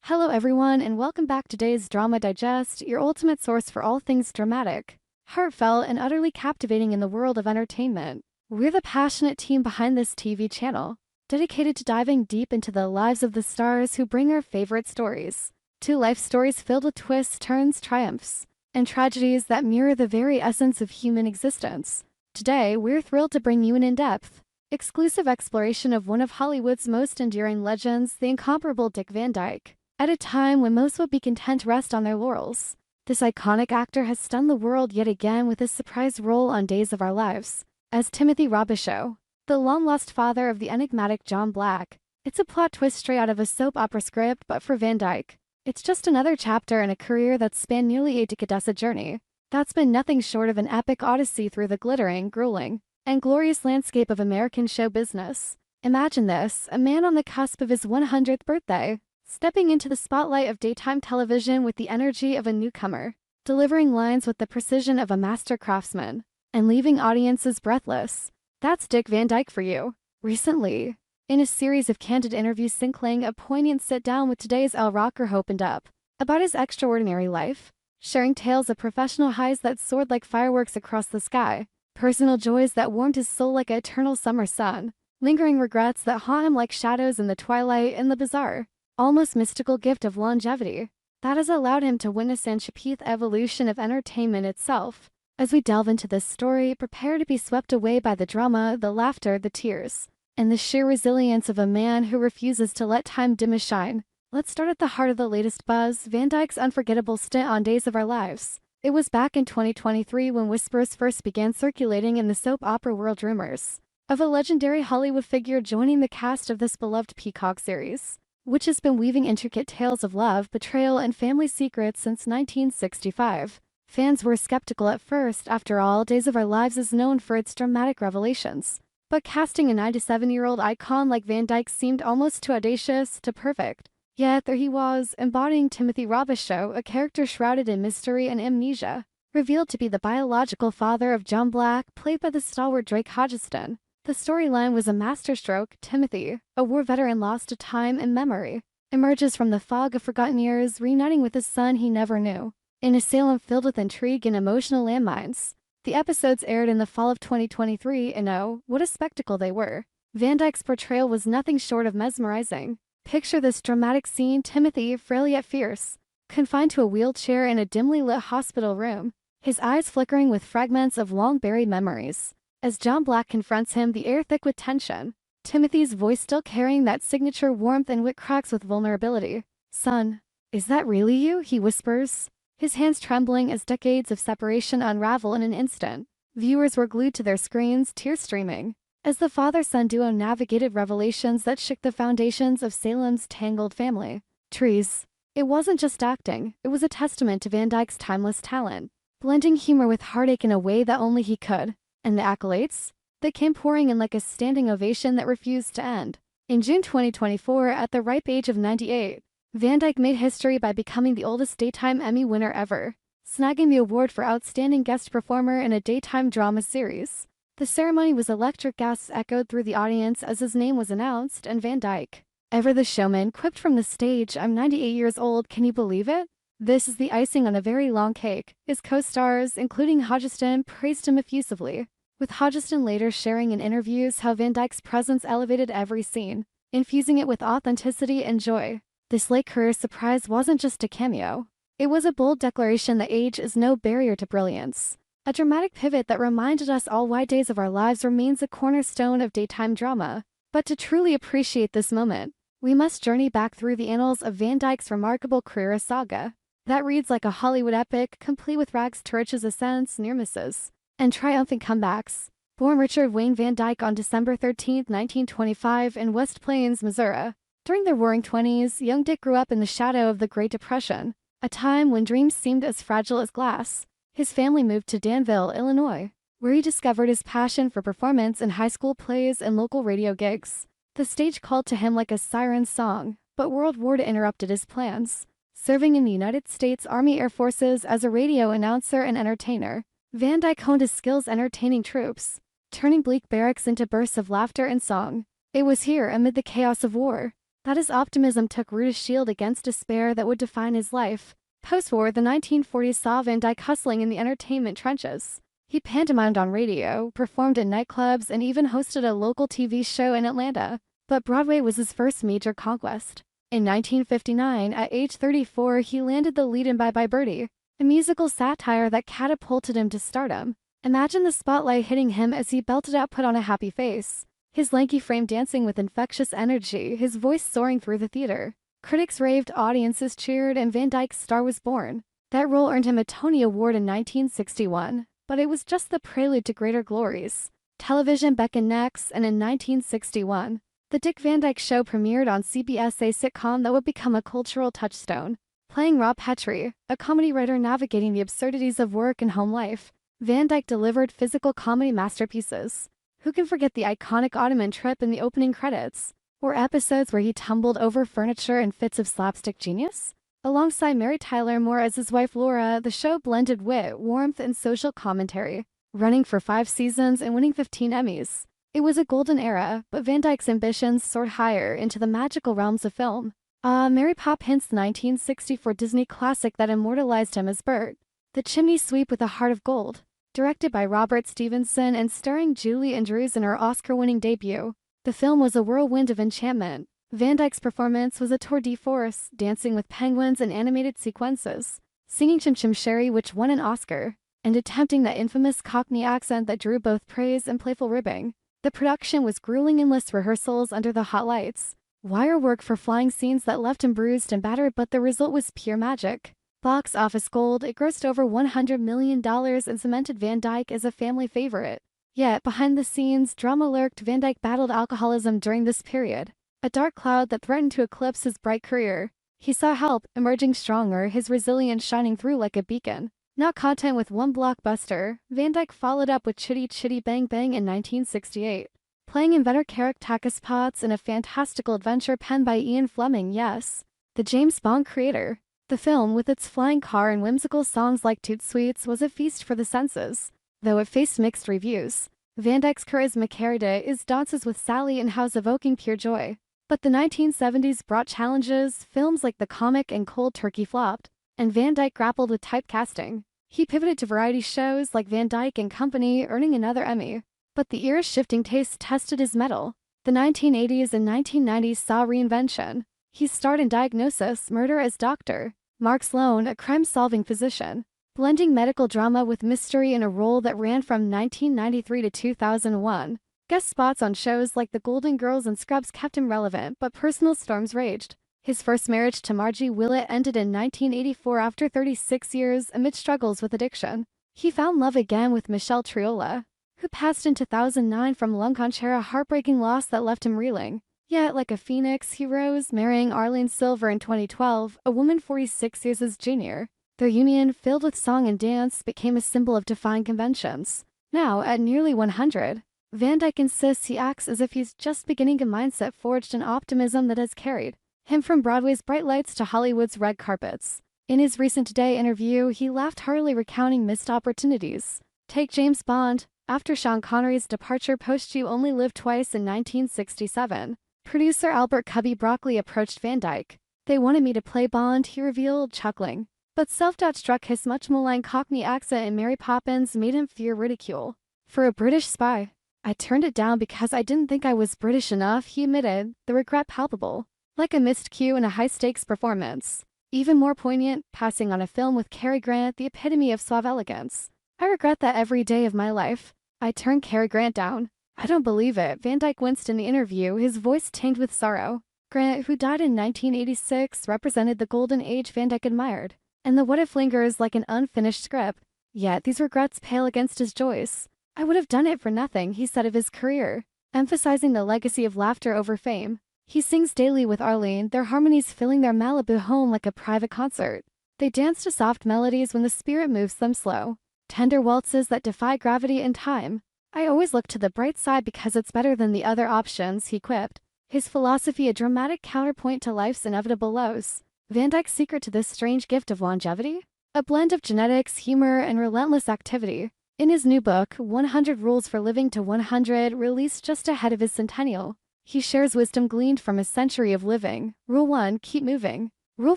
Hello everyone and welcome back to today's Drama Digest, your ultimate source for all things dramatic, heartfelt, and utterly captivating in the world of entertainment. We're the passionate team behind this TV channel, dedicated to diving deep into the lives of the stars who bring our favorite stories. Two life stories filled with twists, turns, triumphs, and tragedies that mirror the very essence of human existence. Today, we're thrilled to bring you an in-depth, exclusive exploration of one of Hollywood's most enduring legends, the incomparable Dick Van Dyke. At a time when most would be content to rest on their laurels, this iconic actor has stunned the world yet again with his surprise role on Days of Our Lives as Timothy Robichaux, the long-lost father of the enigmatic John Black. It's a plot twist straight out of a soap opera script, but for Van Dyke, it's just another chapter in a career that's spanned nearly a decade journey. That's been nothing short of an epic odyssey through the glittering, grueling, and glorious landscape of American show business. Imagine this, a man on the cusp of his 100th birthday, stepping into the spotlight of daytime television with the energy of a newcomer, delivering lines with the precision of a master craftsman, and leaving audiences breathless. That's Dick Van Dyke for you. Recently, in a series of candid interviews cycling a poignant sit-down with today's Elle Rocker opened up about his extraordinary life, sharing tales of professional highs that soared like fireworks across the sky, personal joys that warmed his soul like an eternal summer sun, lingering regrets that haunt him like shadows in the twilight, and the bizarre, almost mystical gift of longevity that has allowed him to witness and shape the evolution of entertainment itself. As we delve into this story, prepare to be swept away by the drama, the laughter, the tears, and the sheer resilience of a man who refuses to let time dim his shine. Let's start at the heart of the latest buzz, Van Dyke's unforgettable stint on Days of Our Lives. It was back in 2023 when whispers first began circulating in the soap opera world, rumors of a legendary Hollywood figure joining the cast of this beloved Peacock series, which has been weaving intricate tales of love, betrayal, and family secrets since 1965. Fans were skeptical at first. After all, Days of Our Lives is known for its dramatic revelations. But casting a 97-year-old icon like Van Dyke seemed almost too audacious, too perfect. Yet there he was, embodying Timothy Robichaux, a character shrouded in mystery and amnesia, revealed to be the biological father of John Black, played by the stalwart Drake Hodgeston. The storyline was a masterstroke. Timothy, a war veteran lost to time and memory, emerges from the fog of forgotten years, reuniting with a son he never knew, in a Salem filled with intrigue and emotional landmines. The episodes aired in the fall of 2023, and oh, what a spectacle they were. Van Dyke's portrayal was nothing short of mesmerizing. Picture this dramatic scene: Timothy, frail yet fierce, confined to a wheelchair in a dimly lit hospital room, his eyes flickering with fragments of long-buried memories. As John Black confronts him, the air thick with tension, Timothy's voice still carrying that signature warmth and wit cracks with vulnerability. "Son, is that really you?" he whispers, his hands trembling as decades of separation unravel in an instant. Viewers were glued to their screens, tears streaming, as the father-son duo navigated revelations that shook the foundations of Salem's tangled family trees. It wasn't just acting, it was a testament to Van Dyke's timeless talent, blending humor with heartache in a way that only he could. And the accolades? They came pouring in like a standing ovation that refused to end. In June 2024, at the ripe age of 98, Van Dyke made history by becoming the oldest daytime Emmy winner ever, snagging the award for Outstanding Guest Performer in a Daytime Drama Series. The ceremony was electric. Gasps echoed through the audience as his name was announced, and Van Dyke, ever the showman, quipped from the stage, "I'm 98 years old, can you believe it?" This is the icing on a very long cake. His co-stars, including Hodgeston, praised him effusively, with Hodgeston later sharing in interviews how Van Dyke's presence elevated every scene, infusing it with authenticity and joy. This late career surprise wasn't just a cameo. It was a bold declaration that age is no barrier to brilliance. A dramatic pivot that reminded us all why Days of Our Lives remains a cornerstone of daytime drama. But to truly appreciate this moment, we must journey back through the annals of Van Dyke's remarkable career, a saga that reads like a Hollywood epic, complete with rags to riches ascents, near misses, and triumphant comebacks. Born Richard Wayne Van Dyke on December 13, 1925 in West Plains, Missouri. During the Roaring Twenties, young Dick grew up in the shadow of the Great Depression, a time when dreams seemed as fragile as glass. His family moved to Danville, Illinois, where he discovered his passion for performance in high school plays and local radio gigs. The stage called to him like a siren's song, but World War II interrupted his plans. Serving in the United States Army Air Forces as a radio announcer and entertainer, Van Dyke honed his skills entertaining troops, turning bleak barracks into bursts of laughter and song. It was here, amid the chaos of war, that his optimism took root as shield against despair that would define his life. Post-war, the 1940s saw Van Dyke hustling in the entertainment trenches. He pantomimed on radio, performed in nightclubs, and even hosted a local TV show in Atlanta. But Broadway was his first major conquest. In 1959, at age 34, he landed the lead in Bye Bye Birdie, a musical satire that catapulted him to stardom. Imagine the spotlight hitting him as he belted out "Put on a Happy Face," his lanky frame dancing with infectious energy, his voice soaring through the theater. Critics raved, audiences cheered, and Van Dyke's star was born. That role earned him a Tony Award in 1961, but it was just the prelude to greater glories. Television beckoned next, and in 1961, The Dick Van Dyke Show premiered on CBS, a sitcom that would become a cultural touchstone. Playing Rob Petrie, a comedy writer navigating the absurdities of work and home life, Van Dyke delivered physical comedy masterpieces. Who can forget the iconic Ottoman trip in the opening credits? Or episodes where he tumbled over furniture in fits of slapstick genius? Alongside Mary Tyler Moore as his wife Laura, the show blended wit, warmth, and social commentary, running for 5 seasons and winning 15 Emmys. It was a golden era, but Van Dyke's ambitions soared higher into the magical realms of film. Mary Poppins, 1964 Disney classic that immortalized him as Bert. The Chimney Sweep with a Heart of Gold. Directed by Robert Stevenson and starring Julie Andrews in her Oscar-winning debut, the film was a whirlwind of enchantment. Van Dyke's performance was a tour de force, dancing with penguins in animated sequences, singing Chim Chim Sherry, which won an Oscar, and attempting that infamous Cockney accent that drew both praise and playful ribbing. The production was grueling endless rehearsals under the hot lights, wire work for flying scenes that left him bruised and battered, but the result was pure magic. Box office gold, it grossed over $100 million and cemented Van Dyke as a family favorite. Yet, behind the scenes, drama lurked. Van Dyke battled alcoholism during this period, a dark cloud that threatened to eclipse his bright career. He saw help, emerging stronger, his resilience shining through like a beacon. Not content with one blockbuster, Van Dyke followed up with Chitty Chitty Bang Bang in 1968, playing inventor Carrick Taka's Potts in a fantastical adventure penned by Ian Fleming, yes, the James Bond creator. The film, with its flying car and whimsical songs like Toot Sweets, was a feast for the senses. Though it faced mixed reviews, Van Dyke's charisma carried it, his dances with Sally and House evoking pure joy. But the 1970s brought challenges. Films like The Comic and Cold Turkey flopped, and Van Dyke grappled with typecasting. He pivoted to variety shows like Van Dyke and Company, earning another Emmy. But the era's shifting tastes tested his mettle. The 1980s and 1990s saw reinvention. He starred in Diagnosis, Murder as Doctor, Mark Sloan, a crime-solving physician, blending medical drama with mystery in a role that ran from 1993 to 2001. Guest spots on shows like The Golden Girls and Scrubs kept him relevant, but personal storms raged. His first marriage to Margie Willett ended in 1984 after 36 years amid struggles with addiction. He found love again with Michelle Triola, who passed in 2009 from lung cancer, a heartbreaking loss that left him reeling. Yet, like a phoenix, he rose, marrying Arlene Silver in 2012, a woman 46 years his junior. Their union, filled with song and dance, became a symbol of defying conventions. Now, at nearly 100, Van Dyke insists he acts as if he's just beginning a mindset forged in optimism that has carried him from Broadway's bright lights to Hollywood's red carpets. In his recent Today interview, he laughed heartily, recounting missed opportunities. Take James Bond. After Sean Connery's departure post You Only Live Twice in 1967, producer Albert Cubby Broccoli approached Van Dyke. They wanted me to play Bond, he revealed, chuckling. But self-doubt struck. His much maligned Cockney accent in Mary Poppins made him fear ridicule. For a British spy, I turned it down because I didn't think I was British enough, he admitted, the regret palpable. Like a missed cue in a high-stakes performance. Even more poignant, passing on a film with Cary Grant, the epitome of suave elegance. I regret that every day of my life. I turned Cary Grant down. I don't believe it, Van Dyke winced in the interview, his voice tinged with sorrow. Grant, who died in 1986, represented the golden age Van Dyke admired, and the what if lingers like an unfinished script. Yet these regrets pale against his joys. I would have done it for nothing, he said of his career, emphasizing the legacy of laughter over fame. He sings daily with Arlene, their harmonies filling their Malibu home like a private concert. They dance to soft melodies when the spirit moves them slow, tender waltzes that defy gravity and time. I always look to the bright side because it's better than the other options, he quipped, his philosophy a dramatic counterpoint to life's inevitable lows. Van Dyke's secret to this strange gift of longevity? A blend of genetics, humor, and relentless activity. In his new book, 100 Rules for Living to 100, released just ahead of his centennial, He shares wisdom gleaned from a century of living. Rule 1, keep moving. Rule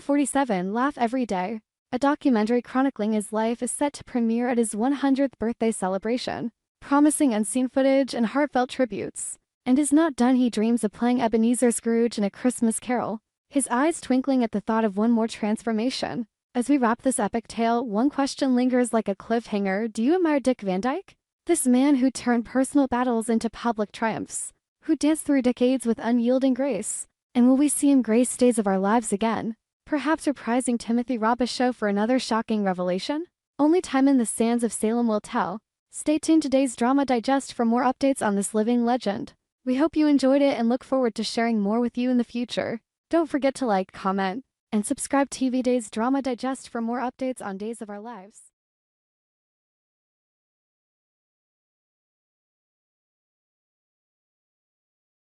47, laugh every day. A documentary chronicling his life is set to premiere at his 100th birthday celebration, promising unseen footage and heartfelt tributes. And is not done. He dreams of playing Ebenezer Scrooge in A Christmas Carol, his eyes twinkling at the thought of one more transformation. As we wrap this epic tale, one question lingers like a cliffhanger. Do you admire Dick Van Dyke? This man who turned personal battles into public triumphs, who danced through decades with unyielding grace. And will we see him grace days of our lives again? Perhaps reprising Timothy Robichaux for another shocking revelation? Only time in the sands of Salem will tell. Stay tuned to today's Drama Digest for more updates on this living legend. We hope you enjoyed it and look forward to sharing more with you in the future. Don't forget to like, comment, and subscribe to TV Days Drama Digest for more updates on Days of Our Lives.